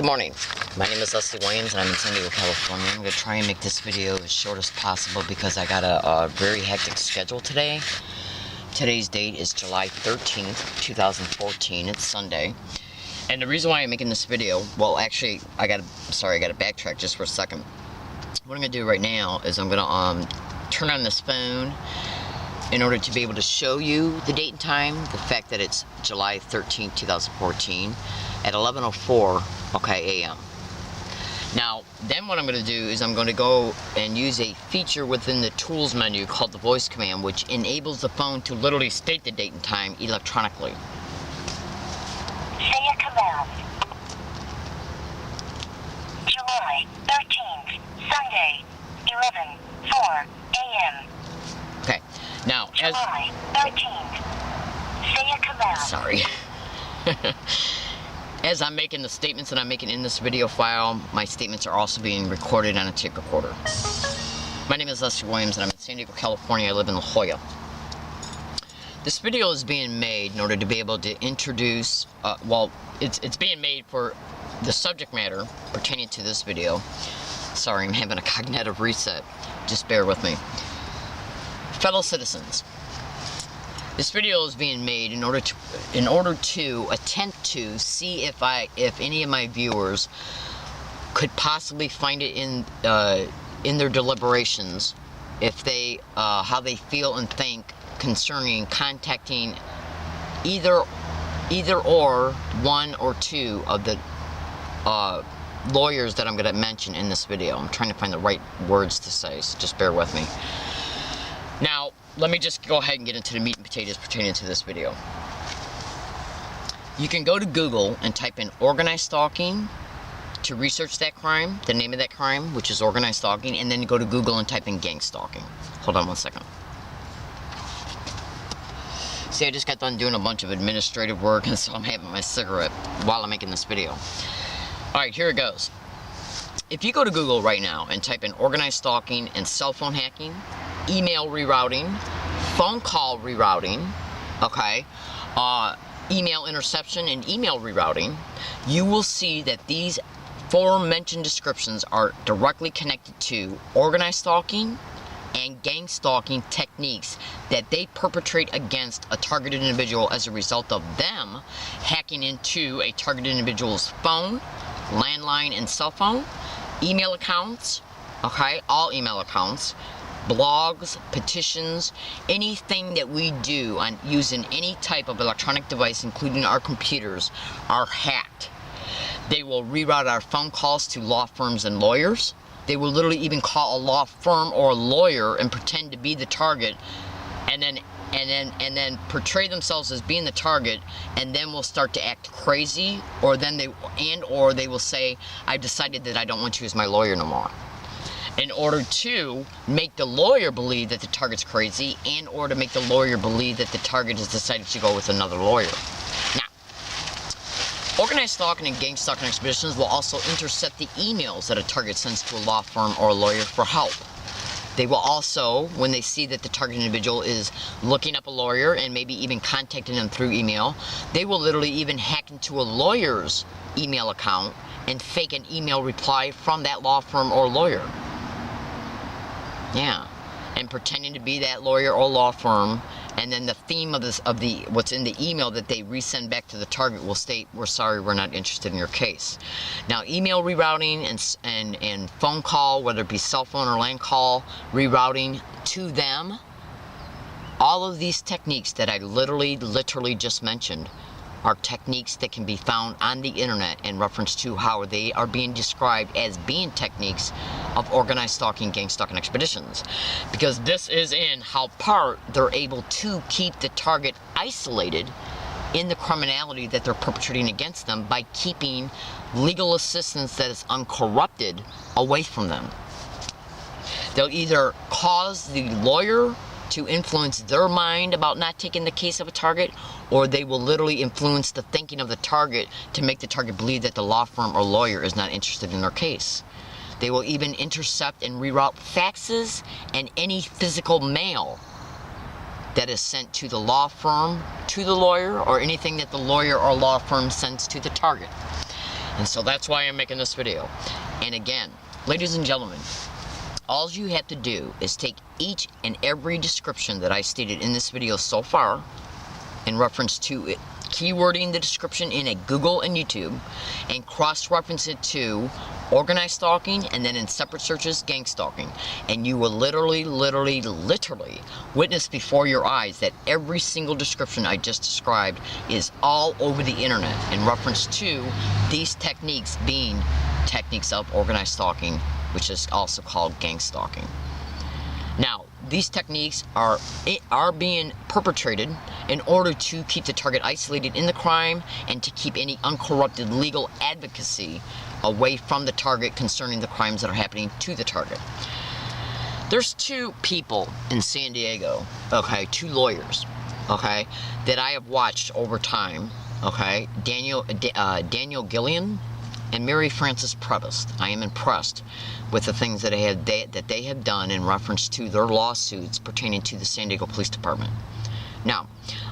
Good morning. My name is Leslie Williams and I'm in San Diego, California. I'm going to try and make this video as short as possible because I got a very hectic schedule today. Today's date is July 13th, 2014. It's Sunday. And the reason why I'm making this video, well actually, I got to backtrack just for a second. What I'm going to do right now is I'm going to turn on this phone in order to be able to show you the date and time, the fact that it's July 13th, 2014 at 11:04 a.m. Now, then what I'm going to do is I'm going to go and use a feature within the tools menu called the voice command, which enables the phone to literally state the date and time electronically. Say a command. July 13th, Sunday, 11:04 a.m. Okay, now as... July 13th. Say a command. Sorry. As I'm making the statements that I'm making in this video file, my statements are also being recorded on a tape recorder. My name is Leslie Williams and I'm in San Diego, California. I live in La Jolla. This video is being made in order to be able to introduce, it's being made for the subject matter pertaining to this video. Sorry, I'm having a cognitive reset. Just bear with me. Fellow citizens, this video is being made in order to attempt to see if any of my viewers could possibly find it in their deliberations, if they how they feel and think concerning contacting either or one or two of the lawyers that I'm going to mention in this video. I'm trying to find the right words to say, so just bear with me. Now, let me just go ahead and get into the meat and potatoes pertaining to this video. You can go to Google and type in Organized Stalking to research that crime, the name of that crime, which is Organized Stalking, and then go to Google and type in GangStalking. Hold on one second. See, I just got done doing a bunch of administrative work, and so I'm having my cigarette while I'm making this video. Alright, here it goes. If you go to Google right now and type in Organized Stalking and cell phone hacking, email rerouting, phone call rerouting, okay, email interception and email rerouting, you will see that these aforementioned descriptions are directly connected to organized stalking and gang stalking techniques that they perpetrate against a targeted individual as a result of them hacking into a targeted individual's phone, landline and cell phone, email accounts, okay, all email accounts, blogs, petitions, anything that we do on using any type of electronic device, including our computers, are hacked. They will reroute our phone calls to law firms and lawyers. They will literally even call a law firm or a lawyer and pretend to be the target, and then portray themselves as being the target, and then will start to act crazy, or they will say, "I've decided that I don't want you as my lawyer no more," in order to make the lawyer believe that the target's crazy, and or to make the lawyer believe that the target has decided to go with another lawyer. Now, organized stalking and gang stalking expeditions will also intercept the emails that a target sends to a law firm or a lawyer for help. They will also, when they see that the target individual is looking up a lawyer and maybe even contacting them through email, they will literally even hack into a lawyer's email account and fake an email reply from that law firm or lawyer. Yeah, and pretending to be that lawyer or law firm, and then the theme of what's in the email that they resend back to the target will state, "We're sorry, we're not interested in your case." Now, email rerouting and phone call, whether it be cell phone or land call rerouting to them, all of these techniques that I literally just mentioned are techniques that can be found on the internet in reference to how they are being described as being techniques of organized stalking, gang stalking expeditions. Because this is in how part they're able to keep the target isolated in the criminality that they're perpetrating against them by keeping legal assistance that is uncorrupted away from them. They'll either cause the lawyer to influence their mind about not taking the case of a target, or they will literally influence the thinking of the target to make the target believe that the law firm or lawyer is not interested in their case. They will even intercept and reroute faxes and any physical mail that is sent to the law firm, to the lawyer, or anything that the lawyer or law firm sends to the target. And so that's why I'm making this video. And again, ladies and gentlemen, all you have to do is take each and every description that I stated in this video so far in reference to it, keywording the description in a Google and YouTube, and cross-reference it to organized stalking, and then in separate searches, gang stalking. And you will literally witness before your eyes that every single description I just described is all over the internet in reference to these techniques being techniques of organized stalking, which is also called gang stalking. Now, these techniques are being perpetrated in order to keep the target isolated in the crime and to keep any uncorrupted legal advocacy away from the target concerning the crimes that are happening to the target. There's two people in San Diego, okay, two lawyers, okay, that I have watched over time, okay, Daniel Gillion and Mary Frances Prevost. I am impressed with the things that they have done in reference to their lawsuits pertaining to the San Diego Police Department. Now,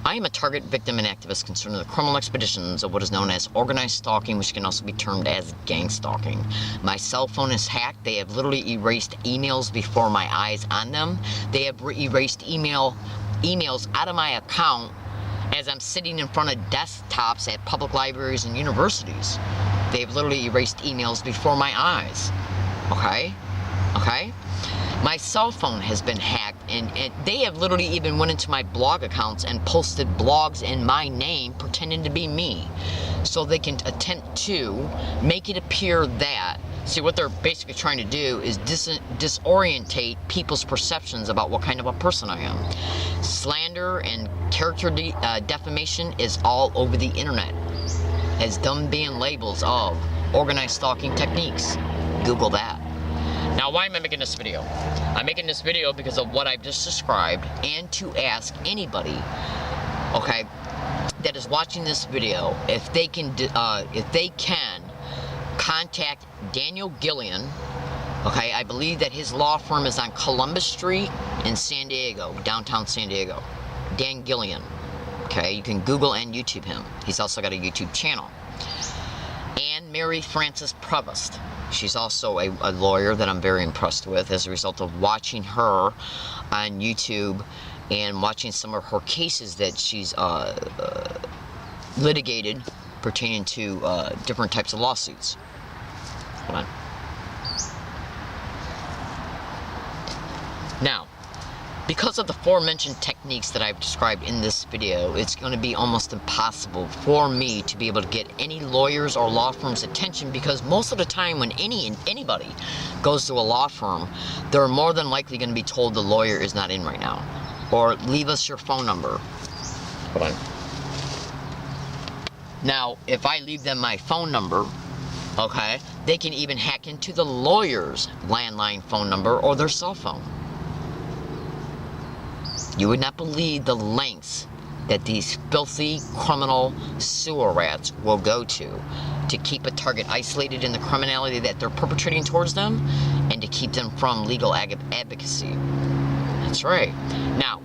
I am a target, victim, and activist concerned with the criminal expeditions of what is known as organized stalking, which can also be termed as gang stalking. My cell phone is hacked. They have literally erased emails before my eyes on them. They have erased emails out of my account as I'm sitting in front of desktops at public libraries and universities. They've literally erased emails before my eyes. Okay? Okay? My cell phone has been hacked, and they have literally even went into my blog accounts and posted blogs in my name pretending to be me, so they can attempt to make it appear that, see, what they're basically trying to do is disorientate people's perceptions about what kind of a person I am. Slander and character defamation is all over the internet, as them being labels of organized stalking techniques. Google that. Now, why am I making this video? I'm making this video because of what I've just described, and to ask anybody, okay, that is watching this video, if they can contact Daniel Gillion. Okay, I believe that his law firm is on Columbus Street in San Diego, downtown San Diego. Dan Gillion. Okay, you can Google and YouTube him. He's also got a YouTube channel. And Mary Frances Prevost. She's also a lawyer that I'm very impressed with as a result of watching her on YouTube and watching some of her cases that she's litigated pertaining to different types of lawsuits. Hold on. Now, because of the aforementioned techniques that I've described in this video, it's going to be almost impossible for me to be able to get any lawyers or law firms' attention, because most of the time when anybody goes to a law firm, they're more than likely going to be told the lawyer is not in right now, or leave us your phone number. Hold on. Now, if I leave them my phone number, okay, they can even hack into the lawyer's landline phone number or their cell phone. You would not believe the lengths that these filthy criminal sewer rats will go to keep a target isolated in the criminality that they're perpetrating towards them, and to keep them from legal advocacy. That's right. Now,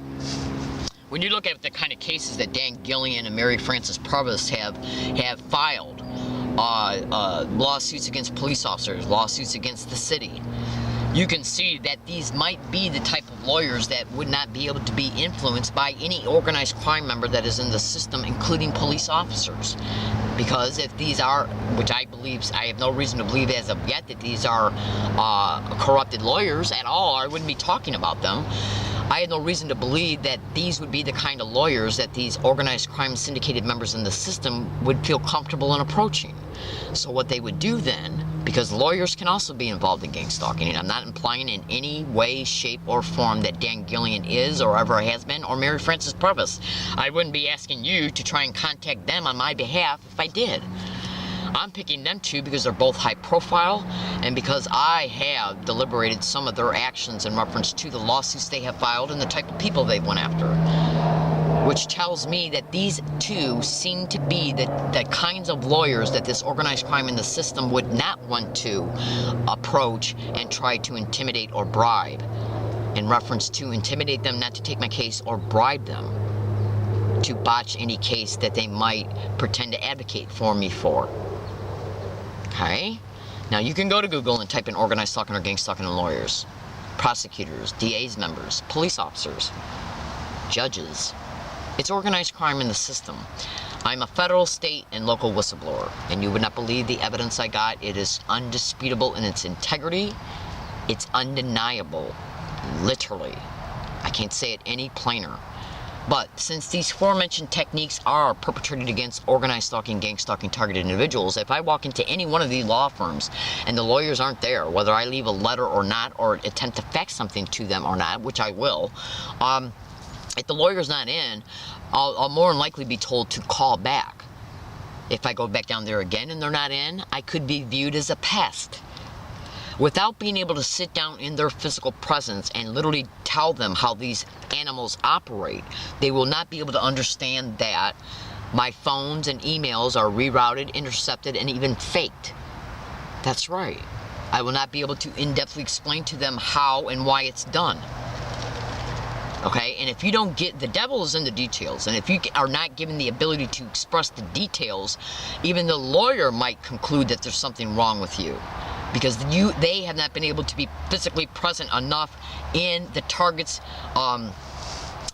when you look at the kind of cases that Dan Gillion and Mary Frances Prevost have filed, lawsuits against police officers, lawsuits against the city, you can see that these might be the type of lawyers that would not be able to be influenced by any organized crime member that is in the system, including police officers. Because if these are, which I have no reason to believe as of yet that these are corrupted lawyers at all, I wouldn't be talking about them. I have no reason to believe that these would be the kind of lawyers that these organized crime syndicated members in the system would feel comfortable in approaching. So what they would do then, because lawyers can also be involved in gang stalking, and I'm not implying in any way, shape, or form that Dan Gillion is or ever has been, or Mary Frances Prevost. I wouldn't be asking you to try and contact them on my behalf if I did. I'm picking them two because they're both high profile, and because I have deliberated some of their actions in reference to the lawsuits they have filed and the type of people they've went after. Which tells me that these two seem to be the kinds of lawyers that this organized crime in the system would not want to approach and try to intimidate or bribe. In reference to intimidate them not to take my case, or bribe them to botch any case that they might pretend to advocate for me for. Okay? Now you can go to Google and type in organized stalking or gang stalking and lawyers, prosecutors, DA's members, police officers, judges. It's organized crime in the system. I'm a federal, state, and local whistleblower, and you would not believe the evidence I got. It is undisputable in its integrity. It's undeniable, literally. I can't say it any plainer. But since these aforementioned techniques are perpetrated against organized stalking, gang stalking, targeted individuals, if I walk into any one of these law firms and the lawyers aren't there, whether I leave a letter or not, or attempt to fax something to them or not, which I will, if the lawyer's not in, I'll more than likely be told to call back. If I go back down there again and they're not in, I could be viewed as a pest. Without being able to sit down in their physical presence and literally tell them how these animals operate, they will not be able to understand that my phones and emails are rerouted, intercepted, and even faked. That's right. I will not be able to in-depthly explain to them how and why it's done. Okay, and if you don't get, the devil is in the details, and if you are not given the ability to express the details, even the lawyer might conclude that there's something wrong with you, because they have not been able to be physically present enough in the target's,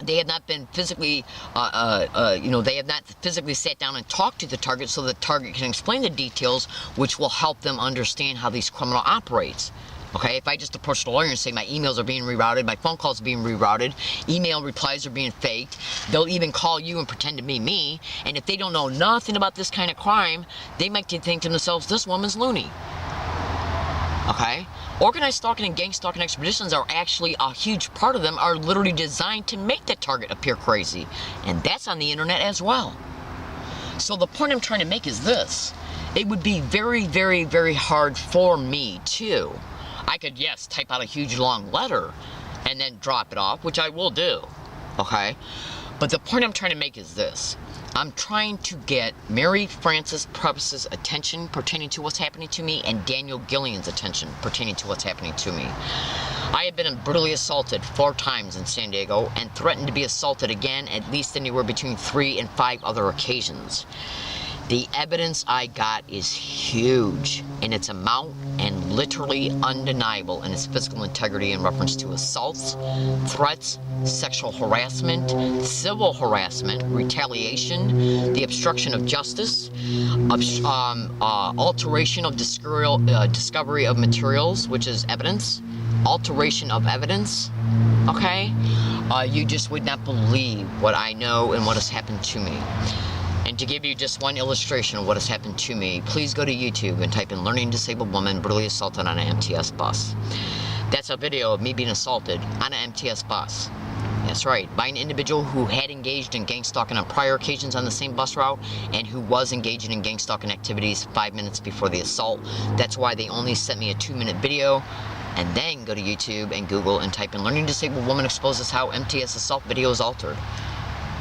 they have not been physically, they have not physically sat down and talked to the target so the target can explain the details, which will help them understand how these criminal operates. Okay, if I just approach the lawyer and say my emails are being rerouted, my phone calls are being rerouted, email replies are being faked, they'll even call you and pretend to be me, and if they don't know nothing about this kind of crime, they might think to themselves, this woman's loony. Okay? Organized stalking and gang stalking expeditions are actually, a huge part of them are literally designed to make the target appear crazy, and that's on the internet as well. So the point I'm trying to make is this. It would be very, very, very hard for me too. I could, yes, type out a huge long letter and then drop it off, which I will do, okay? But the point I'm trying to make is this. I'm trying to get Mary Frances Prevost's attention pertaining to what's happening to me and Daniel Gillion's attention pertaining to what's happening to me. I have been brutally assaulted 4 times in San Diego and threatened to be assaulted again at least anywhere between 3 and 5 other occasions. The evidence I got is huge in its amount and literally undeniable in its physical integrity in reference to assaults, threats, sexual harassment, civil harassment, retaliation, the obstruction of justice, alteration of discovery of materials, which is evidence, alteration of evidence, okay? You just would not believe what I know and what has happened to me. And to give you just one illustration of what has happened to me, please go to YouTube and type in learning disabled woman brutally assaulted on an MTS bus. That's a video of me being assaulted on an MTS bus. That's right, by an individual who had engaged in gang stalking on prior occasions on the same bus route and who was engaging in gang stalking activities 5 minutes before the assault. That's why they only sent me a 2-minute video. And then go to YouTube and Google and type in learning disabled woman exposes how MTS assault video is altered.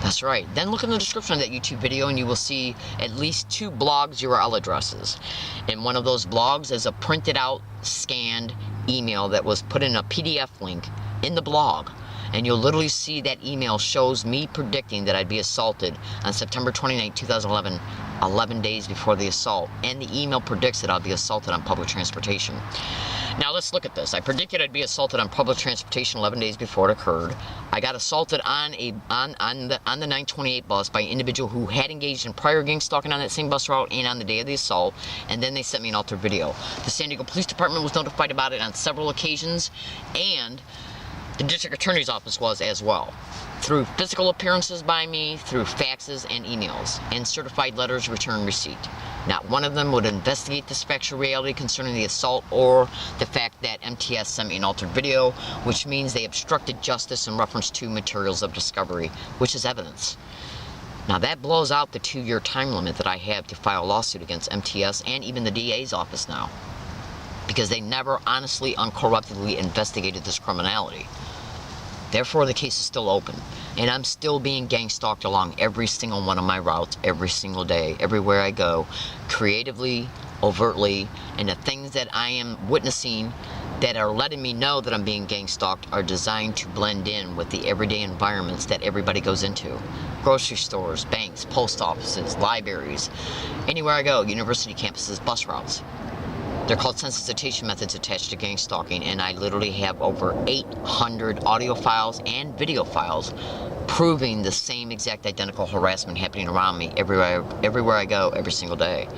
That's right. Then look in the description of that YouTube video and you will see at least 2 blogs URL addresses. And one of those blogs is a printed out, scanned email that was put in a PDF link in the blog. And you'll literally see that email shows me predicting that I'd be assaulted on September 29, 2011, 11 days before the assault. And the email predicts that I'll be assaulted on public transportation. Now let's look at this. I predicted I'd be assaulted on public transportation 11 days before it occurred. I got assaulted on the 928 bus by an individual who had engaged in prior gang stalking on that same bus route and on the day of the assault, and then they sent me an altered video. The San Diego Police Department was notified about it on several occasions, and the District Attorney's Office was as well, through physical appearances by me, through faxes and emails, and certified letters return receipt. Not one of them would investigate this factual reality concerning the assault or the fact that MTS sent me an altered video, which means they obstructed justice in reference to materials of discovery, which is evidence. Now that blows out the 2-year time limit that I have to file a lawsuit against MTS and even the DA's office now, because they never honestly, uncorruptedly investigated this criminality. Therefore, the case is still open, and I'm still being gang stalked along every single one of my routes, every single day, everywhere I go, creatively, overtly, and the things that I am witnessing that are letting me know that I'm being gang stalked are designed to blend in with the everyday environments that everybody goes into. Grocery stores, banks, post offices, libraries, anywhere I go, university campuses, bus routes. They're called sensitization methods attached to GangStalking, and I literally have over 800 audio files and video files proving the same exact identical harassment happening around me everywhere I go, every single day.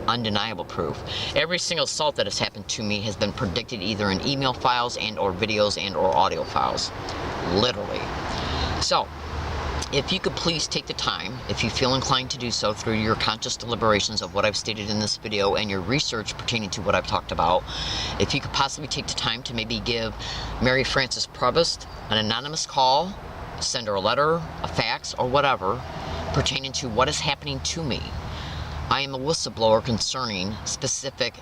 Undeniable proof. Every single assault that has happened to me has been predicted either in email files and or videos and or audio files. Literally. So, if you could please take the time, if you feel inclined to do so through your conscious deliberations of what I've stated in this video and your research pertaining to what I've talked about, if you could possibly take the time to maybe give Mary Frances Prevost an anonymous call, send her a letter, a fax, or whatever, pertaining to what is happening to me. I am a whistleblower concerning specific.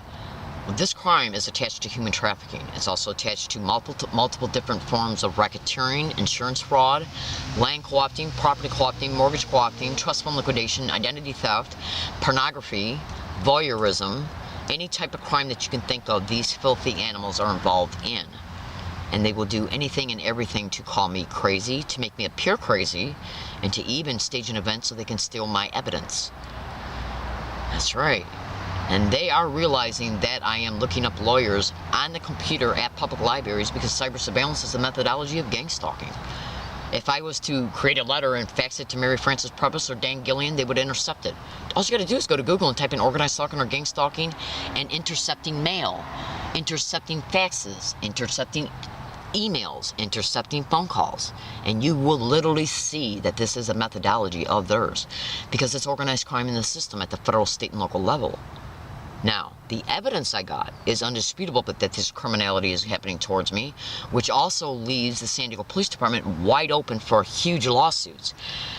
This crime is attached to human trafficking. It's also attached to multiple different forms of racketeering, insurance fraud, land co-opting, property co-opting, mortgage co-opting, trust fund liquidation, identity theft, pornography, voyeurism, any type of crime that you can think of, these filthy animals are involved in. And they will do anything and everything to call me crazy, to make me appear crazy, and to even stage an event so they can steal my evidence. That's right. And they are realizing that I am looking up lawyers on the computer at public libraries because cyber surveillance is the methodology of GangStalking. If I was to create a letter and fax it to Mary Frances Prevost or Dan Gillion, they would intercept it. All you gotta do is go to Google and type in Organized Stalking or GangStalking and intercepting mail, intercepting faxes, intercepting emails, intercepting phone calls, and you will literally see that this is a methodology of theirs because it's organized crime in the system at the federal, state, and local level. Now, the evidence I got is undisputable that this criminality is happening towards me, which also leaves the San Diego Police Department wide open for huge lawsuits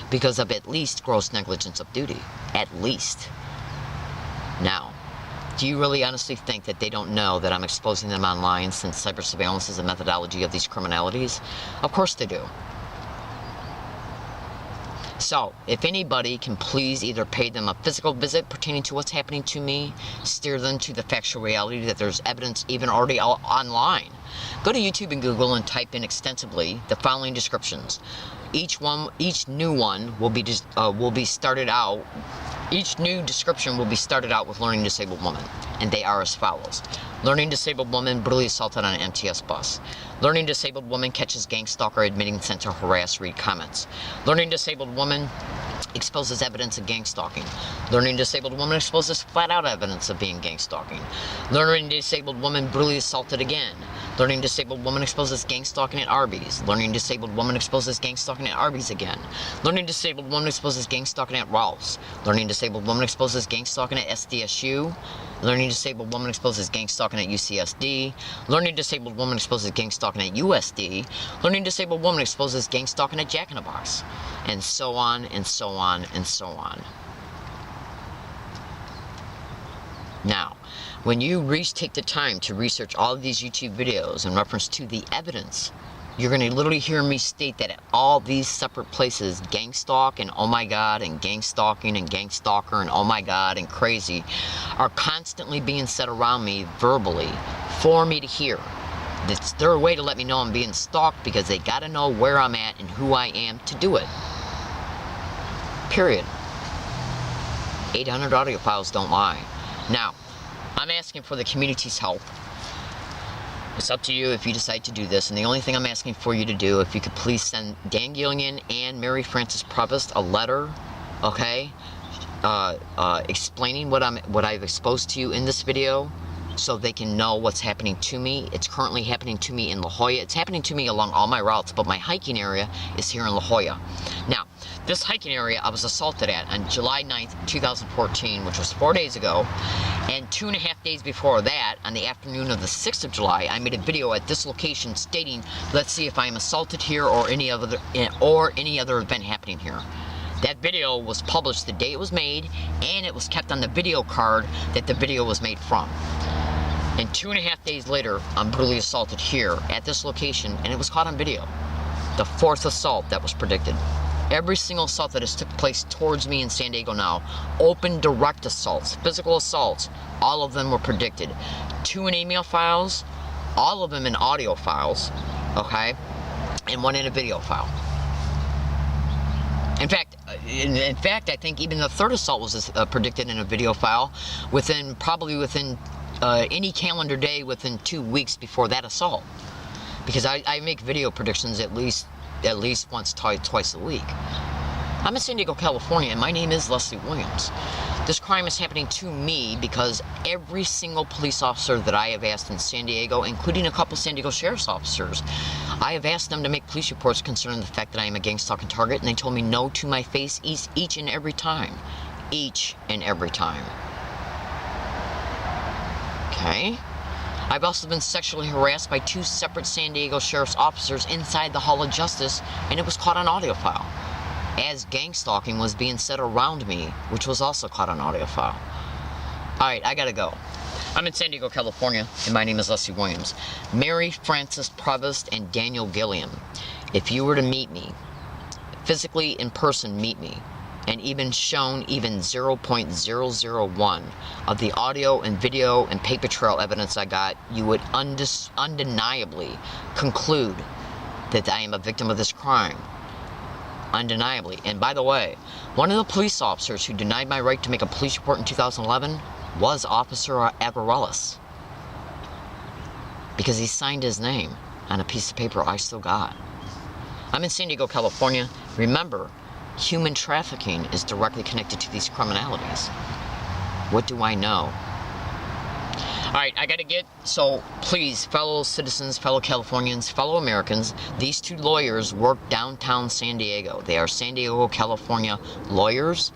because of at least gross negligence of duty. At least. Now, do you really honestly think that they don't know that I'm exposing them online since cyber surveillance is a methodology of these criminalities? Of course they do. So, if anybody can please either pay them a physical visit pertaining to what's happening to me, steer them to the factual reality that there's evidence even already online. Go to YouTube and Google and type in extensively the following descriptions. Each new one will be started out. Each new description will be started out with learning disabled woman, and they are as follows. Learning disabled woman brutally assaulted on an MTS bus. Learning disabled woman catches gang stalker admitting sent to harass, read comments. Learning disabled woman exposes evidence of gang stalking. Learning disabled woman exposes flat out evidence of being gang stalking. Learning disabled woman brutally assaulted again. Learning disabled woman exposes gang stalking at Arby's. Learning disabled woman exposes gang stalking at Arby's again. Learning disabled woman exposes gang stalking at Ralph's. Learning disabled woman exposes gang stalking at SDSU. Learning disabled woman exposes gang stalking at UCSD. Learning disabled woman exposes gang stalking at USD. Learning disabled woman exposes gang stalking at Jack in the Box. And so on, and so on, and so on. Now, when you take the time to research all of these YouTube videos in reference to the evidence, you're going to literally hear me state that at all these separate places, gang stalk and oh my god, and gang stalking and gang stalker and oh my god and crazy, are constantly being said around me verbally for me to hear. It's their way to let me know I'm being stalked because they got to know where I'm at and who I am to do it. Period. 800 audio files don't lie. Now, I'm asking for the community's help. It's up to you if you decide to do this, and the only thing I'm asking for you to do, if you could please send Dan Gillion and Mary Frances Prevost a letter, okay, explaining what I've exposed to you in this video, so they can know what's happening to me. It's currently happening to me in La Jolla. It's happening to me along all my routes, but my hiking area is here in La Jolla. Now, this hiking area I was assaulted at on July 9th, 2014, which was 4 days ago, and 2.5 days before that, on the afternoon of the 6th of July, I made a video at this location stating, let's see if I am assaulted here or any other event happening here. That video was published the day it was made, and it was kept on the video card that the video was made from. And 2.5 days later, I'm brutally assaulted here at this location, and it was caught on video. The 4th assault that was predicted. Every single assault that has took place towards me in San Diego now, open direct assaults, physical assaults, all of them were predicted. 2 in email files, all of them in audio files, okay, and 1 in a video file. In fact, I think even the 3rd assault was predicted in a video file probably within any calendar day within 2 weeks before that assault, because I make video predictions at least once, twice a week. I'm in San Diego, California, and my name is Leslie Williams. This crime is happening to me because every single police officer that I have asked in San Diego, including a couple San Diego sheriff's officers, I have asked them to make police reports concerning the fact that I am a gang stalking target, and they told me no to my face each and every time. Each and every time. Okay? I've also been sexually harassed by 2 separate San Diego sheriff's officers inside the Hall of Justice, and it was caught on audio file, as gang stalking was being said around me, which was also caught on audio file. Alright, I gotta go. I'm in San Diego, California, and my name is Leslie Williams. Mary Frances Prevost and Daniel Gillion. If you were to meet me, physically in person meet me, and even shown even 0.001 of the audio and video and paper trail evidence I got, you would undeniably conclude that I am a victim of this crime. Undeniably. And by the way, one of the police officers who denied my right to make a police report in 2011 was Officer Aberellis, because he signed his name on a piece of paper I still got. I'm in San Diego, California. Remember, human trafficking is directly connected to these criminalities. What do I know? Alright, I gotta get, so please, fellow citizens, fellow Californians, fellow Americans, these 2 lawyers work downtown San Diego. They are San Diego, California lawyers.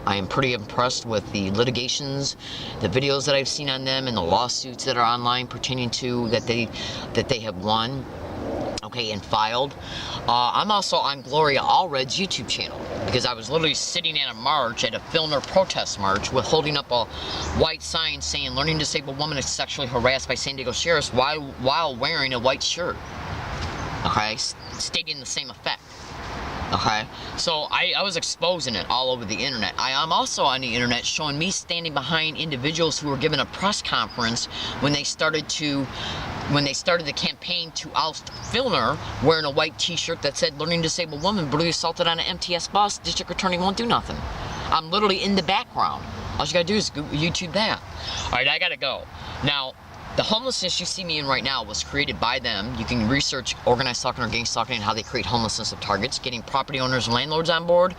I am pretty impressed with the litigations, the videos that I've seen on them, and the lawsuits that are online pertaining to that they have won. Okay, and filed. I'm also on Gloria Allred's YouTube channel, because I was literally sitting at a march, at a Filner protest march, with holding up a white sign saying learning disabled woman is sexually harassed by San Diego sheriffs while wearing a white shirt. Okay, stating the same effect. Okay, so I was exposing it all over the internet. I am also on the internet showing me standing behind individuals who were given a press conference when they started the campaign to oust Filner, wearing a white t-shirt that said learning disabled woman brutally assaulted on an MTS bus, district attorney won't do nothing. I'm literally in the background. All you gotta do is YouTube that. Alright, I gotta go. Now, the homelessness you see me in right now was created by them. You can research organized stalking or gang stalking and how they create homelessness of targets, getting property owners and landlords on board,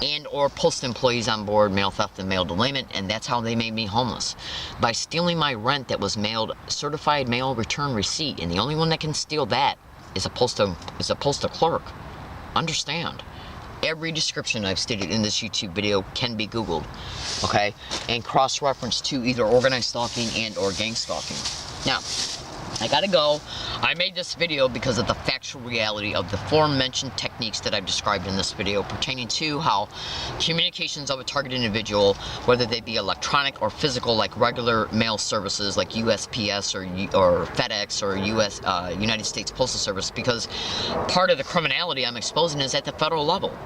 and or post employees on board, mail theft and mail delayment, and that's how they made me homeless. By stealing my rent that was mailed certified mail return receipt, and the only one that can steal that is a postal clerk. Understand. Every description I've stated in this YouTube video can be Googled, okay, and cross-referenced to either organized stalking and or gang stalking. Now, I gotta go. I made this video because of the factual reality of the aforementioned techniques that I've described in this video pertaining to how communications of a targeted individual, whether they be electronic or physical, like regular mail services like USPS or FedEx or United States Postal Service, because part of the criminality I'm exposing is at the federal level.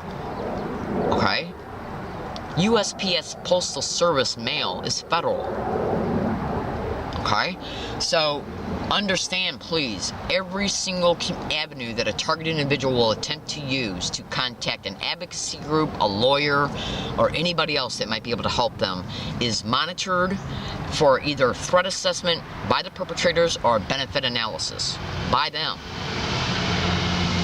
Okay? USPS Postal Service mail is federal. Okay? So, understand, please, every single avenue that a targeted individual will attempt to use to contact an advocacy group, a lawyer, or anybody else that might be able to help them is monitored for either threat assessment by the perpetrators or benefit analysis by them.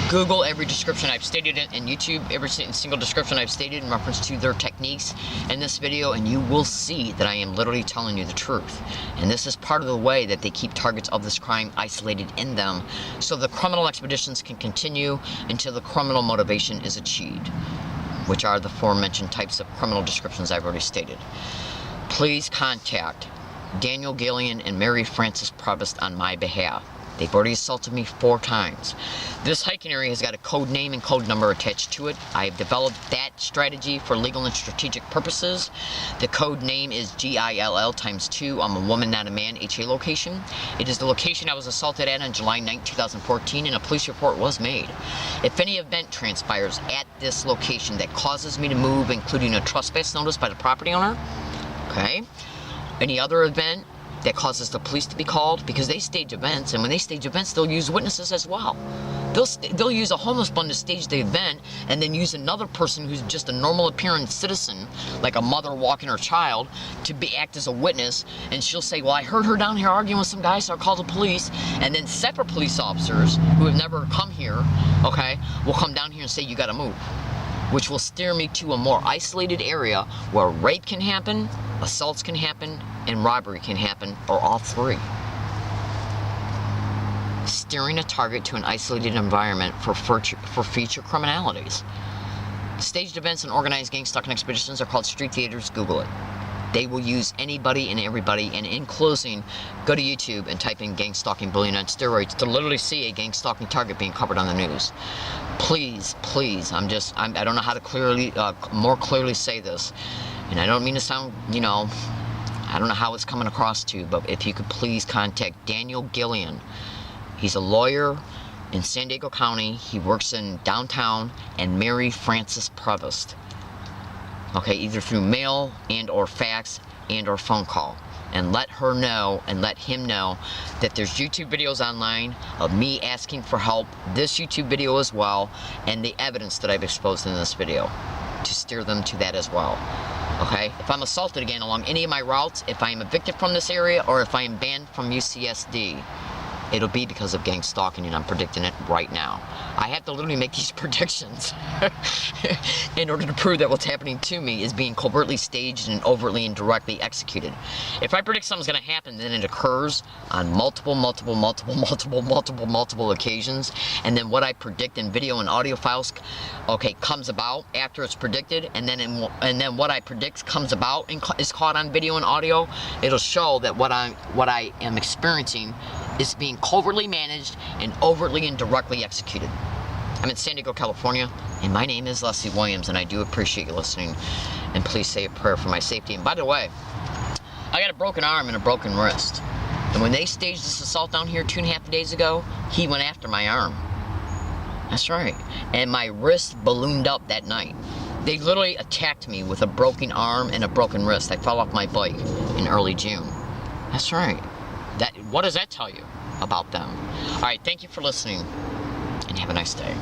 Google every description I've stated in YouTube, every single description I've stated in reference to their techniques in this video, and you will see that I am literally telling you the truth. And this is part of the way that they keep targets of this crime isolated in them, so the criminal expeditions can continue until the criminal motivation is achieved, which are the aforementioned types of criminal descriptions I've already stated. Please contact Daniel Gillion and Mary Frances Prevost on my behalf. They've already assaulted me 4 times. This hiking area has got a code name and code number attached to it. I have developed that strategy for legal and strategic purposes. The code name is GILL ×2. I'm a woman, not a man, HA location. It is the location I was assaulted at on July 9, 2014, and a police report was made. If any event transpires at this location that causes me to move, including a trespass notice by the property owner, okay, any other event, that causes the police to be called, because they stage events, and when they stage events, they'll use witnesses as well. They'll use a homeless bum to stage the event, and then use another person who's just a normal appearing citizen, like a mother walking her child, to act as a witness, and she'll say, well, I heard her down here arguing with some guy, so I called the police, and then separate police officers who have never come here, okay, will come down here and say, you gotta move, which will steer me to a more isolated area where rape can happen, assaults can happen, and robbery can happen, or all three. Steering a target to an isolated environment for future criminalities. Staged events and organized gang stalking expeditions are called street theaters. Google it. They will use anybody and everybody, and in closing, go to YouTube and type in gang stalking bullying on steroids to literally see a gang stalking target being covered on the news. Please, please, I don't know how to more clearly say this, and I don't mean to sound, I don't know how it's coming across to you, but if you could please contact Daniel Gillion. He's a lawyer in San Diego County. He works in downtown, and Mary Frances Prevost. Okay, either through mail and or fax and or phone call. And let her know and let him know that there's YouTube videos online of me asking for help, this YouTube video as well, and the evidence that I've exposed in this video to steer them to that as well. Okay, if I'm assaulted again along any of my routes, if I am evicted from this area, or if I am banned from UCSD, it'll be because of gang stalking, and I'm predicting it right now. I have to literally make these predictions in order to prove that what's happening to me is being covertly staged and overtly and directly executed. If I predict something's going to happen, then it occurs on multiple occasions, and then what I predict in video and audio files, okay, comes about after it's predicted, and then what I predict comes about and is caught on video and audio. It'll show that what I am experiencing is being covertly managed and overtly and directly executed. I'm in San Diego, California, and my name is Leslie Williams, and I do appreciate you listening, and please say a prayer for my safety. And by the way, I got a broken arm and a broken wrist, and when they staged this assault down here 2.5 days ago, he went after my arm. That's right, and my wrist ballooned up that night. They literally attacked me with a broken arm and a broken wrist. I fell off my bike in early June. That's right. What does that tell you about them? All right, thank you for listening, and have a nice day.